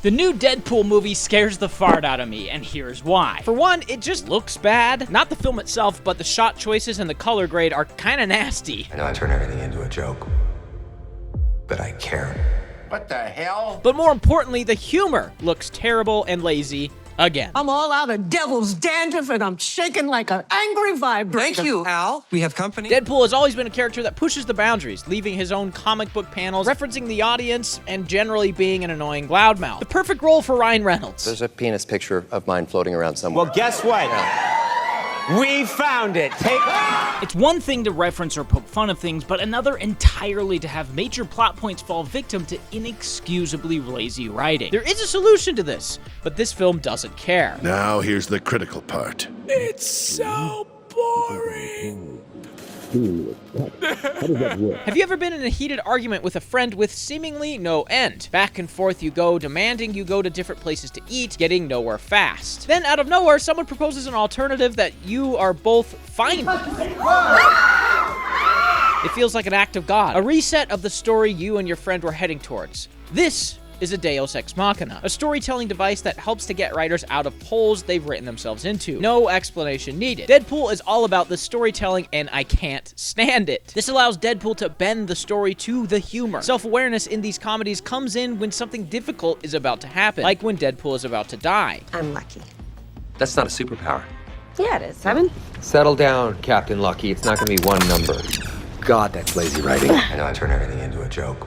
The new Deadpool movie scares the fart out of me, and here's why. For one, it just looks bad. Not the film itself, but the shot choices and the color grade are kinda nasty. I know I turn everything into a joke, but I care. What the hell? But more importantly, the humor looks terrible and lazy again. I'm all out of devil's dandruff and I'm shaking like an angry vibrator. Thank you, Al. We have company. Deadpool has always been a character that pushes the boundaries, leaving his own comic book panels, referencing the audience, and generally being an annoying loudmouth. The perfect role for Ryan Reynolds. There's a penis picture of mine floating around somewhere. Well, guess what? We found it. It's one thing to reference or poke fun of things, but another entirely to have major plot points fall victim to inexcusably lazy writing. There is a solution to this, but this film doesn't care. Now here's the critical part. It's so boring. Have you ever been in a heated argument with a friend with seemingly no end? Back and forth you go, demanding you go to different places to eat, getting nowhere fast. Then out of nowhere, someone proposes an alternative that you are both fine with. It feels like an act of God. A reset of the story you and your friend were heading towards. This is a Deus Ex Machina, a storytelling device that helps to get writers out of holes they've written themselves into. No explanation needed. Deadpool is all about the storytelling, and I can't stand it. This allows Deadpool to bend the story to the humor. Self-awareness in these comedies comes in when something difficult is about to happen, like when Deadpool is about to die. I'm lucky. That's not a superpower. Yeah, it is. 7? Settle down, Captain Lucky. It's not gonna be one number. God, that's lazy writing. I know I turn everything into a joke,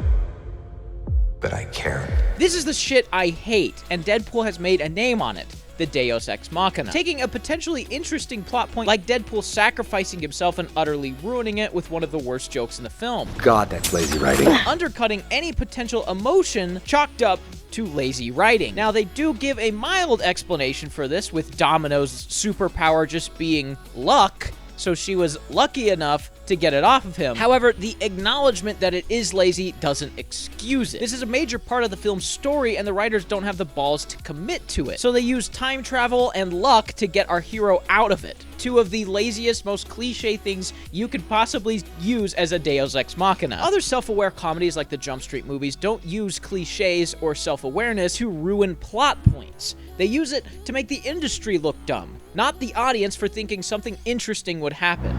but I care. This is the shit I hate, and Deadpool has made a name on it. The Deus Ex Machina. Taking a potentially interesting plot point like Deadpool sacrificing himself and utterly ruining it with one of the worst jokes in the film. God, that's lazy writing. Undercutting any potential emotion chalked up to lazy writing. Now, they do give a mild explanation for this, with Domino's superpower just being luck, so she was lucky enough to get it off of him. However, the acknowledgement that it is lazy doesn't excuse it. This is a major part of the film's story, and the writers don't have the balls to commit to it. So they use time travel and luck to get our hero out of it. Two of the laziest, most cliche things you could possibly use as a Deus Ex Machina. Other self-aware comedies like the Jump Street movies don't use cliches or self-awareness to ruin plot points. They use it to make the industry look dumb, not the audience for thinking something interesting would happen.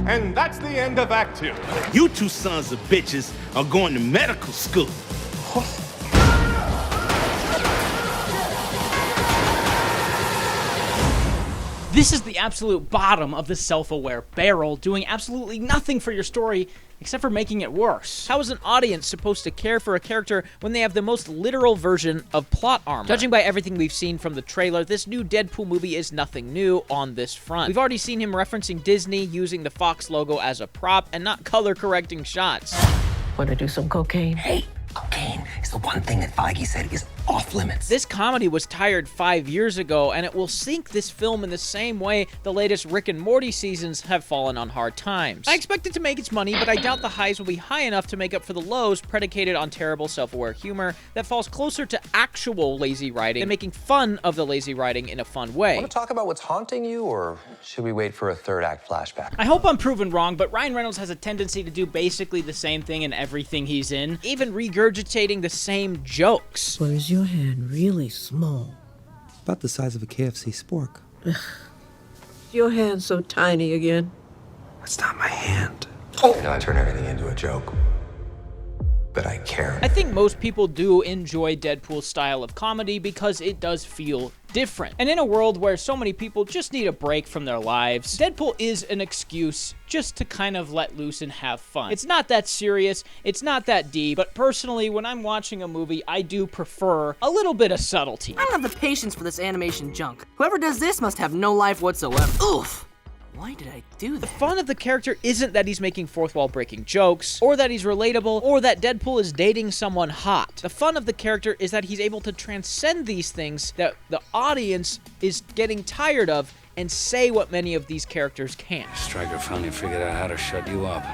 And that's the end of Act 2. You two sons of bitches are going to medical school. This is the absolute bottom of the self-aware barrel, doing absolutely nothing for your story except for making it worse. How is an audience supposed to care for a character when they have the most literal version of plot armor? Judging by everything we've seen from the trailer, this new Deadpool movie is nothing new on this front. We've already seen him referencing Disney, using the Fox logo as a prop, and not color-correcting shots. Want to do some cocaine? Hey, cocaine is the one thing that Feige said is off limits. This comedy was tired 5 years ago, and it will sink this film in the same way the latest Rick and Morty seasons have fallen on hard times. I expect it to make its money, but I doubt the highs will be high enough to make up for the lows predicated on terrible self-aware humor that falls closer to actual lazy writing and making fun of the lazy writing in a fun way. Want to talk about what's haunting you, or should we wait for a third act flashback? I hope I'm proven wrong, but Ryan Reynolds has a tendency to do basically the same thing in everything he's in, even regurgitating the same jokes. Or is your hand really small? About the size of a KFC spork. Your hand so tiny again? That's not my hand. I know I turn everything into a joke, but I care. I think most people do enjoy Deadpool's style of comedy because it does feel different. And in a world where so many people just need a break from their lives, Deadpool is an excuse just to kind of let loose and have fun. It's not that serious, it's not that deep, but personally, when I'm watching a movie, I do prefer a little bit of subtlety. I don't have the patience for this animation junk. Whoever does this must have no life whatsoever. Oof! Why did I do that? The fun of the character isn't that he's making fourth wall breaking jokes, or that he's relatable, or that Deadpool is dating someone hot. The fun of the character is that he's able to transcend these things that the audience is getting tired of and say what many of these characters can't. Stryker finally figured out how to shut you up.